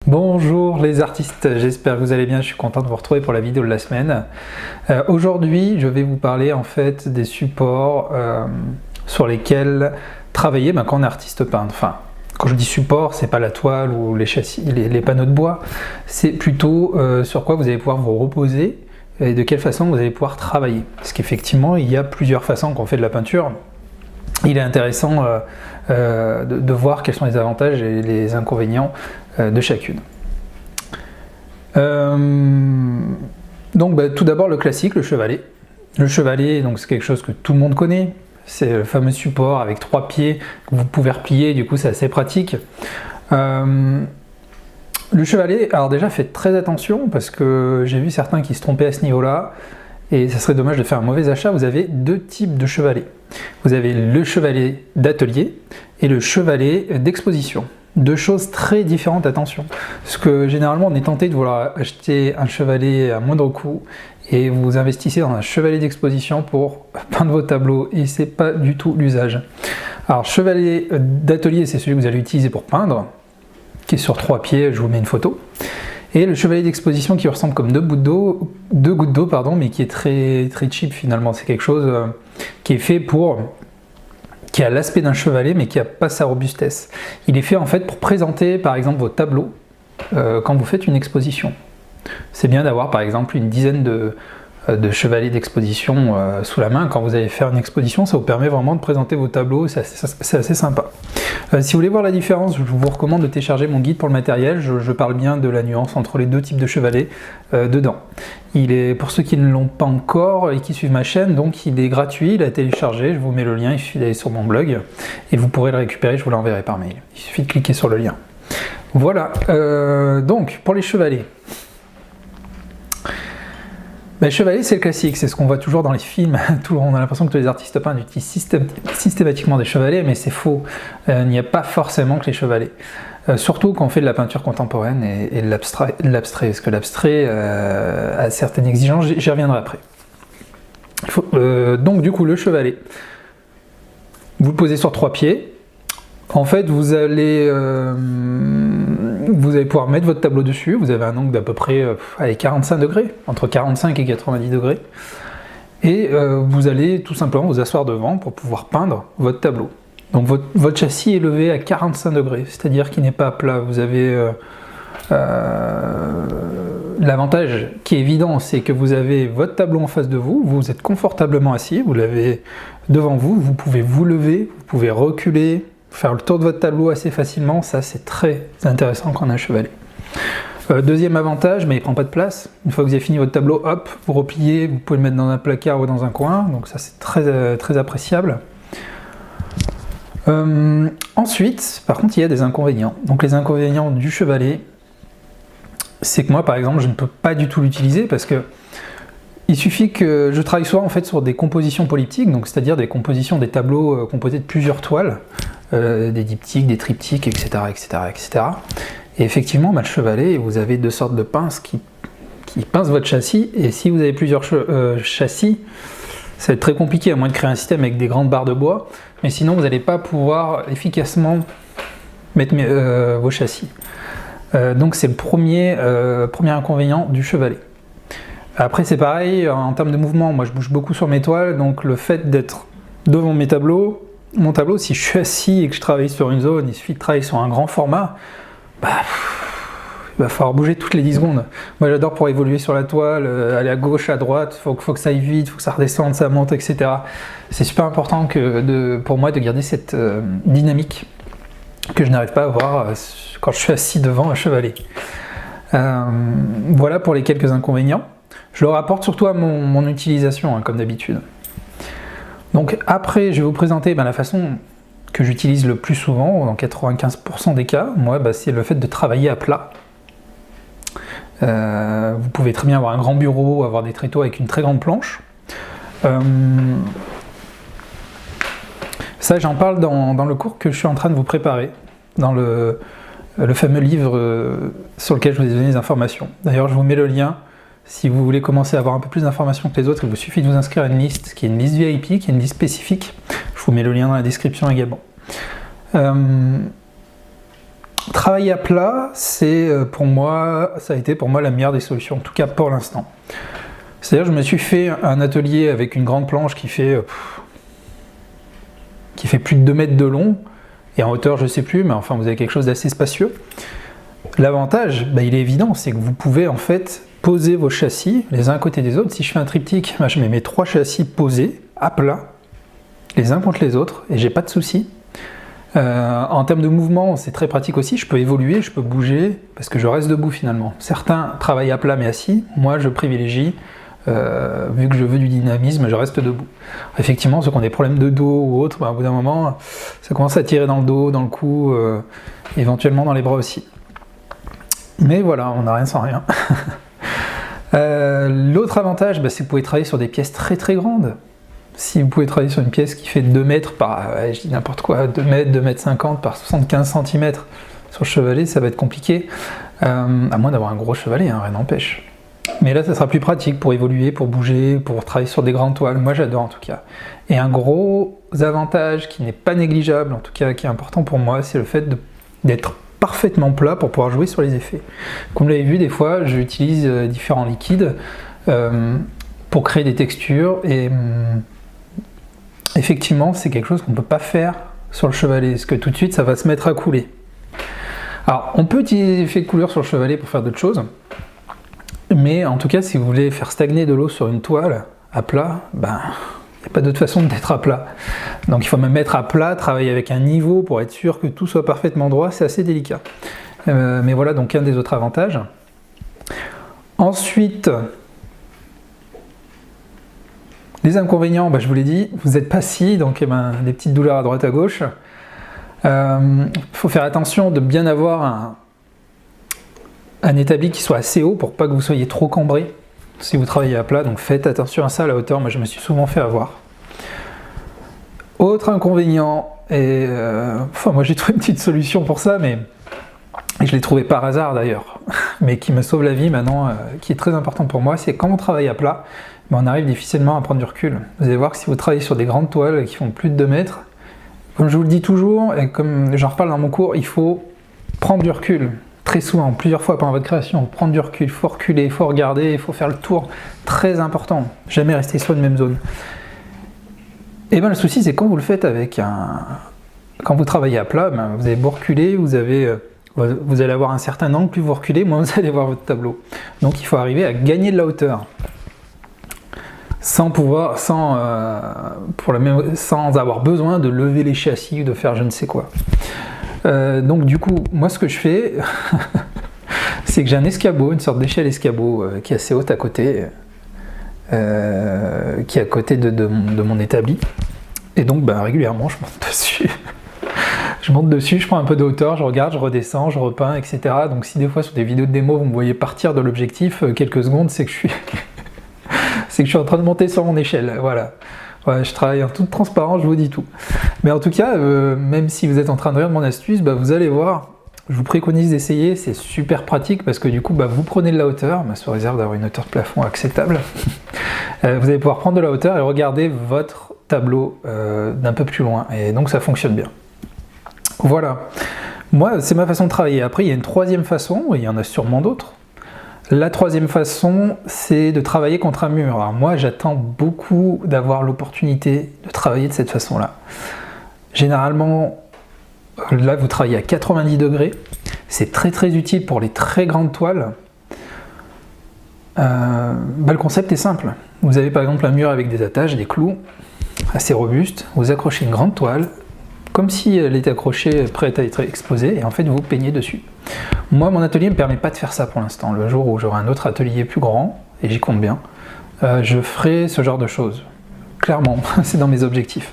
Bonjour les artistes, j'espère que vous allez bien, je suis content de vous retrouver pour la vidéo de la semaine. Aujourd'hui je vais vous parler en fait des supports sur lesquels travailler quand on est artiste peintre. Enfin, quand je dis support, c'est pas la toile ou les châssis, les panneaux de bois, c'est plutôt sur quoi vous allez pouvoir vous reposer et de quelle façon vous allez pouvoir travailler. Parce qu'effectivement il y a plusieurs façons qu'on fait de la peinture. Il est intéressant de voir quels sont les avantages et les inconvénients de chacune. Donc tout d'abord le classique, le chevalet. Le chevalet, donc c'est quelque chose que tout le monde connaît. C'est le fameux support avec 3 pieds que vous pouvez replier, du coup c'est assez pratique. Le chevalet, alors déjà faites très attention parce que j'ai vu certains qui se trompaient à ce niveau-là. Et ça serait dommage de faire un mauvais achat. Vous avez 2 types de chevalets. Vous avez le chevalet d'atelier et le chevalet d'exposition. 2 choses très différentes, attention. Parce que généralement on est tenté de vouloir acheter un chevalet à moindre coût et vous investissez dans un chevalet d'exposition pour peindre vos tableaux et c'est pas du tout l'usage. Alors chevalet d'atelier, c'est celui que vous allez utiliser pour peindre, qui est sur 3 pieds, je vous mets une photo. Et le chevalet d'exposition qui ressemble comme 2 gouttes d'eau, mais qui est très, très cheap finalement. C'est quelque chose qui est fait qui a l'aspect d'un chevalet, mais qui n'a pas sa robustesse. Il est fait en fait pour présenter par exemple vos tableaux quand vous faites une exposition. C'est bien d'avoir par exemple une dizaine de chevalets d'exposition sous la main quand vous allez faire une exposition. Ça vous permet vraiment de présenter vos tableaux, c'est assez sympa. Si vous voulez voir la différence, je vous recommande de télécharger mon guide pour le matériel. Je parle bien de la nuance entre les 2 types de chevalets dedans. Il est, pour ceux qui ne l'ont pas encore et qui suivent ma chaîne, donc il est gratuit, il a téléchargé, je vous mets le lien, il suffit d'aller sur mon blog et vous pourrez le récupérer, je vous l'enverrai par mail. Il suffit de cliquer sur le lien. Voilà, donc pour les chevalets. Le chevalet, c'est le classique, c'est ce qu'on voit toujours dans les films. On a l'impression que tous les artistes peintres utilisent systématiquement des chevalets, mais c'est faux. Il n'y a pas forcément que les chevalets. Surtout quand on fait de la peinture contemporaine et de l'abstrait, parce que l'abstrait a certaines exigences, j'y reviendrai après. Donc du coup, le chevalet, vous le posez sur 3 pieds. En fait, vous allez pouvoir mettre votre tableau dessus. Vous avez un angle d'à peu près 45 degrés, entre 45 et 90 degrés. Et vous allez tout simplement vous asseoir devant pour pouvoir peindre votre tableau. Donc votre châssis est levé à 45 degrés, c'est-à-dire qu'il n'est pas plat. Vous avez l'avantage qui est évident, c'est que vous avez votre tableau en face de vous, vous êtes confortablement assis, vous l'avez devant vous, vous pouvez vous lever, vous pouvez reculer, faire le tour de votre tableau assez facilement. Ça c'est très intéressant quand on a un chevalet. Deuxième avantage, mais il ne prend pas de place. Une fois que vous avez fini votre tableau, hop, vous repliez, vous pouvez le mettre dans un placard ou dans un coin, donc ça c'est très, très appréciable. Ensuite, par contre, il y a des inconvénients. Donc les inconvénients du chevalet, c'est que moi par exemple je ne peux pas du tout l'utiliser parce que il suffit que je travaille souvent en fait sur des compositions polyptyques, donc c'est-à-dire des compositions des tableaux composés de plusieurs toiles, des diptyques, des triptyques, etc., etc., etc. Et effectivement, le chevalet, vous avez 2 sortes de pinces qui pincent votre châssis, et si vous avez plusieurs châssis, ça va être très compliqué, à moins de créer un système avec des grandes barres de bois, mais sinon vous n'allez pas pouvoir efficacement mettre vos châssis. Donc c'est le premier inconvénient du chevalet. Après c'est pareil, en termes de mouvement, moi je bouge beaucoup sur mes toiles, donc le fait d'être devant mon tableau, si je suis assis et que je travaille sur une zone, il suffit de travailler sur un grand format, il va falloir bouger toutes les 10 secondes. Moi j'adore pour évoluer sur la toile, aller à gauche, à droite, faut que ça aille vite, faut que ça redescende, ça monte, etc. C'est super important pour moi de garder cette dynamique que je n'arrive pas à avoir quand je suis assis devant un chevalet. Voilà pour les quelques inconvénients. Je le rapporte surtout à mon utilisation, comme d'habitude. Donc après, je vais vous présenter la façon que j'utilise le plus souvent, dans 95% des cas. Moi, c'est le fait de travailler à plat. Vous pouvez très bien avoir un grand bureau, avoir des tréteaux avec une très grande planche. Ça, j'en parle dans le cours que je suis en train de vous préparer, dans le fameux livre sur lequel je vous ai donné des informations. D'ailleurs, je vous mets le lien. Si vous voulez commencer à avoir un peu plus d'informations que les autres, il vous suffit de vous inscrire à une liste, qui est une liste VIP, qui est une liste spécifique. Je vous mets le lien dans la description également. travailler à plat, c'est pour moi, ça a été pour moi la meilleure des solutions, en tout cas pour l'instant. C'est-à-dire, je me suis fait un atelier avec une grande planche qui fait plus de 2 mètres de long, et en hauteur, je sais plus, mais enfin, vous avez quelque chose d'assez spacieux. L'avantage, il est évident, c'est que vous pouvez en fait poser vos châssis les uns à côté des autres. Si je fais un triptyque, je mets mes 3 châssis posés à plat, les uns contre les autres, et j'ai pas de souci. En termes de mouvement, c'est très pratique aussi, je peux évoluer, je peux bouger, parce que je reste debout finalement. Certains travaillent à plat mais assis, moi je privilégie, vu que je veux du dynamisme, je reste debout. Effectivement, ceux qui ont des problèmes de dos ou autre, au bout d'un moment, ça commence à tirer dans le dos, dans le cou, éventuellement dans les bras aussi. Mais voilà, on n'a rien sans rien. L'autre avantage, c'est que vous pouvez travailler sur des pièces très très grandes. Si vous pouvez travailler sur une pièce qui fait 2 mètres par, je dis n'importe quoi, 2 mètres, 2 mètres 50 par 75 cm sur le chevalet, ça va être compliqué, à moins d'avoir un gros chevalet, rien n'empêche. Mais là, ça sera plus pratique pour évoluer, pour bouger, pour travailler sur des grandes toiles. Moi, j'adore en tout cas. Et un gros avantage qui n'est pas négligeable, en tout cas qui est important pour moi, c'est le fait d'être parfaitement plat pour pouvoir jouer sur les effets. Comme vous l'avez vu, des fois, j'utilise différents liquides pour créer des textures et effectivement, c'est quelque chose qu'on ne peut pas faire sur le chevalet, parce que tout de suite, ça va se mettre à couler. Alors, on peut utiliser l'effet de couleur sur le chevalet pour faire d'autres choses, mais en tout cas, si vous voulez faire stagner de l'eau sur une toile à plat, il n'y a pas d'autre façon d'être à plat. Donc il faut même mettre à plat, travailler avec un niveau pour être sûr que tout soit parfaitement droit, c'est assez délicat. Mais voilà donc un des autres avantages. Ensuite, les inconvénients, je vous l'ai dit, vous n'êtes pas assis, donc des petites douleurs à droite à gauche. Il faut faire attention de bien avoir un établi qui soit assez haut pour pas que vous soyez trop cambré si vous travaillez à plat, donc faites attention à ça, à la hauteur. Moi je me suis souvent fait avoir. Autre inconvénient, et moi j'ai trouvé une petite solution pour ça, mais je l'ai trouvé par hasard d'ailleurs, mais qui me sauve la vie maintenant, qui est très important pour moi, c'est quand on travaille à plat, on arrive difficilement à prendre du recul. Vous allez voir que si vous travaillez sur des grandes toiles qui font plus de 2 mètres, comme je vous le dis toujours, et comme j'en reparle dans mon cours, il faut prendre du recul. Très souvent, plusieurs fois pendant votre création, prendre du recul, il faut reculer, il faut regarder, il faut faire le tour, très important, jamais rester sur une même zone. Et le souci c'est quand vous le faites quand vous travaillez à plat, vous avez beau reculer, vous allez avoir un certain angle, plus vous reculez, moins vous allez voir votre tableau. Donc il faut arriver à gagner de la hauteur, sans avoir besoin de lever les châssis ou de faire je ne sais quoi. Donc du coup, moi ce que je fais, c'est que j'ai un escabeau, une sorte d'échelle escabeau qui est assez haute à côté, qui est à côté de mon établi. Et donc régulièrement je monte dessus. Je monte dessus, je prends un peu de hauteur, je regarde, je redescends, je repeins, etc. Donc si des fois sur des vidéos de démo vous me voyez partir de l'objectif quelques secondes, c'est que je suis en train de monter sur mon échelle, voilà. Ouais, je travaille en toute transparence, je vous dis tout. Mais en tout cas, même si vous êtes en train de rire de mon astuce, vous allez voir, je vous préconise d'essayer, c'est super pratique parce que du coup, vous prenez de la hauteur, sous réserve d'avoir une hauteur de plafond acceptable. Vous allez pouvoir prendre de la hauteur et regarder votre tableau d'un peu plus loin. Et donc ça fonctionne bien. Voilà. Moi, c'est ma façon de travailler. Après, il y a une troisième façon, et il y en a sûrement d'autres. La troisième façon, c'est de travailler contre un mur. Alors moi, j'attends beaucoup d'avoir l'opportunité de travailler de cette façon-là. Généralement, là, vous travaillez à 90 degrés. C'est très très utile pour les très grandes toiles. Le concept est simple. Vous avez par exemple un mur avec des attaches, des clous assez robustes. Vous accrochez une grande toile, comme si elle était accrochée, prête à être exposée, et en fait vous peignez dessus. Moi, mon atelier ne me permet pas de faire ça pour l'instant. Le jour où j'aurai un autre atelier plus grand, et j'y compte bien, je ferai ce genre de choses. Clairement, c'est dans mes objectifs.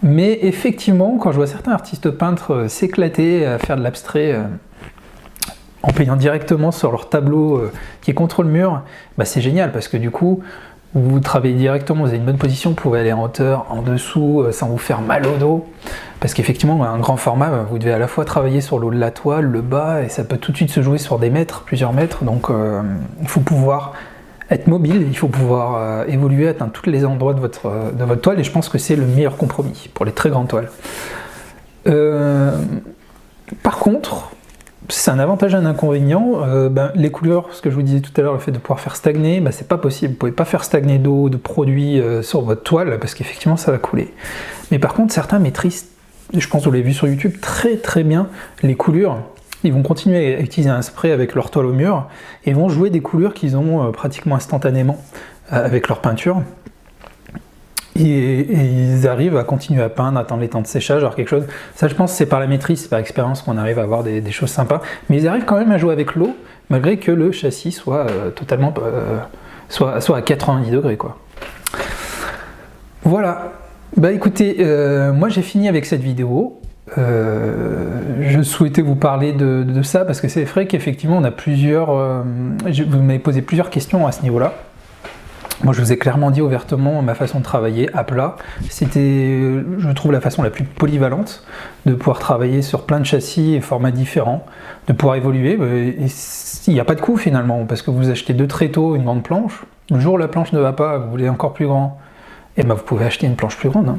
Mais effectivement, quand je vois certains artistes peintres s'éclater à faire de l'abstrait en peignant directement sur leur tableau qui est contre le mur, c'est génial parce que du coup, vous travaillez directement, vous avez une bonne position, vous pouvez aller en hauteur, en dessous, sans vous faire mal au dos. Parce qu'effectivement, un grand format, vous devez à la fois travailler sur le haut de la toile, le bas, et ça peut tout de suite se jouer sur des mètres, plusieurs mètres. Donc il faut pouvoir être mobile, il faut pouvoir évoluer, atteindre tous les endroits de votre toile, et je pense que c'est le meilleur compromis pour les très grandes toiles. Par contre, c'est un avantage et un inconvénient. Les couleurs, ce que je vous disais tout à l'heure, le fait de pouvoir faire stagner, c'est pas possible. Vous pouvez pas faire stagner d'eau, de produits sur votre toile, parce qu'effectivement ça va couler. Mais par contre, certains maîtrisent, je pense que vous l'avez vu sur YouTube, très très bien les coulures. Ils vont continuer à utiliser un spray avec leur toile au mur, et vont jouer des coulures qu'ils ont pratiquement instantanément avec leur peinture. Et ils arrivent à continuer à peindre, attendre les temps de séchage, alors quelque chose. Ça, je pense, c'est par la maîtrise, c'est par expérience qu'on arrive à avoir des choses sympas. Mais ils arrivent quand même à jouer avec l'eau, malgré que le châssis soit totalement, soit à 90 degrés, quoi. Voilà. Écoutez, moi j'ai fini avec cette vidéo. Je souhaitais vous parler de ça parce que c'est vrai qu'effectivement on a plusieurs. Vous m'avez posé plusieurs questions à ce niveau-là. Moi, je vous ai clairement dit ouvertement ma façon de travailler à plat. C'était, je trouve, la façon la plus polyvalente de pouvoir travailler sur plein de châssis et formats différents, de pouvoir évoluer. Et il n'y a pas de coût finalement, parce que vous achetez 2 tréteaux, une grande planche. Le jour où la planche ne va pas, vous voulez encore plus grand, et vous pouvez acheter une planche plus grande. Hein.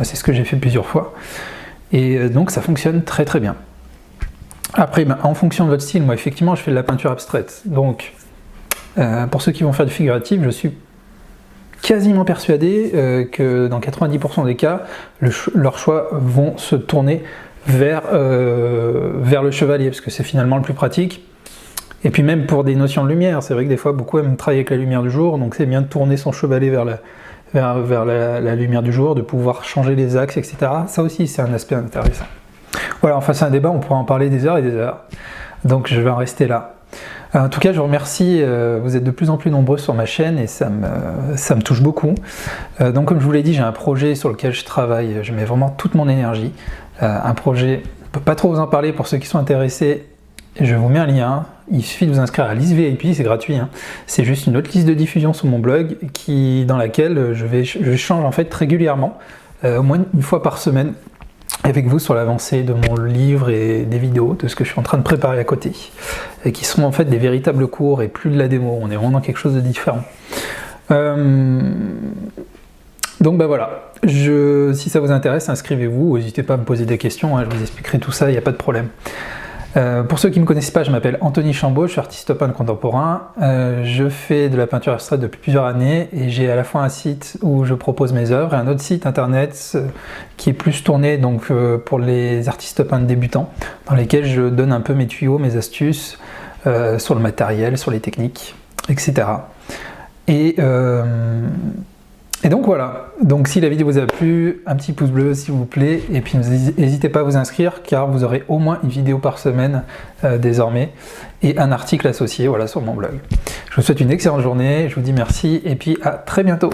C'est ce que j'ai fait plusieurs fois. Et donc, ça fonctionne très très bien. Après, en fonction de votre style, moi, effectivement, je fais de la peinture abstraite. Donc, pour ceux qui vont faire du figuratif, je suis quasiment persuadé que dans 90% des cas, leurs choix vont se tourner vers le chevalier, parce que c'est finalement le plus pratique. Et puis même pour des notions de lumière, c'est vrai que des fois beaucoup aiment travailler avec la lumière du jour, donc c'est bien de tourner son chevalet vers la lumière du jour, de pouvoir changer les axes, etc. Ça aussi c'est un aspect intéressant. Voilà, enfin c'est un débat, on pourra en parler des heures et des heures. Donc je vais en rester là. En tout cas, je vous remercie, vous êtes de plus en plus nombreux sur ma chaîne et ça me touche beaucoup. Donc comme je vous l'ai dit, j'ai un projet sur lequel je travaille, je mets vraiment toute mon énergie. Un projet, je ne peux pas trop vous en parler pour ceux qui sont intéressés, je vous mets un lien, il suffit de vous inscrire à la liste VIP, c'est gratuit. Hein. C'est juste une autre liste de diffusion sur mon blog dans laquelle je change en fait régulièrement, au moins une fois par semaine, avec vous sur l'avancée de mon livre et des vidéos, de ce que je suis en train de préparer à côté, et qui seront en fait des véritables cours et plus de la démo, on est vraiment dans quelque chose de différent. Donc voilà, si ça vous intéresse, inscrivez-vous, n'hésitez pas à me poser des questions, hein, je vous expliquerai tout ça, il n'y a pas de problème. Pour ceux qui ne me connaissent pas, je m'appelle Anthony Chambaud, je suis artiste peintre contemporain. Je fais de la peinture abstraite depuis plusieurs années et j'ai à la fois un site où je propose mes œuvres et un autre site internet qui est plus tourné donc, pour les artistes peintres débutants, dans lesquels je donne un peu mes tuyaux, mes astuces sur le matériel, sur les techniques, etc. Et donc voilà, donc si la vidéo vous a plu, un petit pouce bleu s'il vous plaît, et puis n'hésitez pas à vous inscrire car vous aurez au moins une vidéo par semaine désormais, et un article associé voilà, sur mon blog. Je vous souhaite une excellente journée, je vous dis merci, et puis à très bientôt.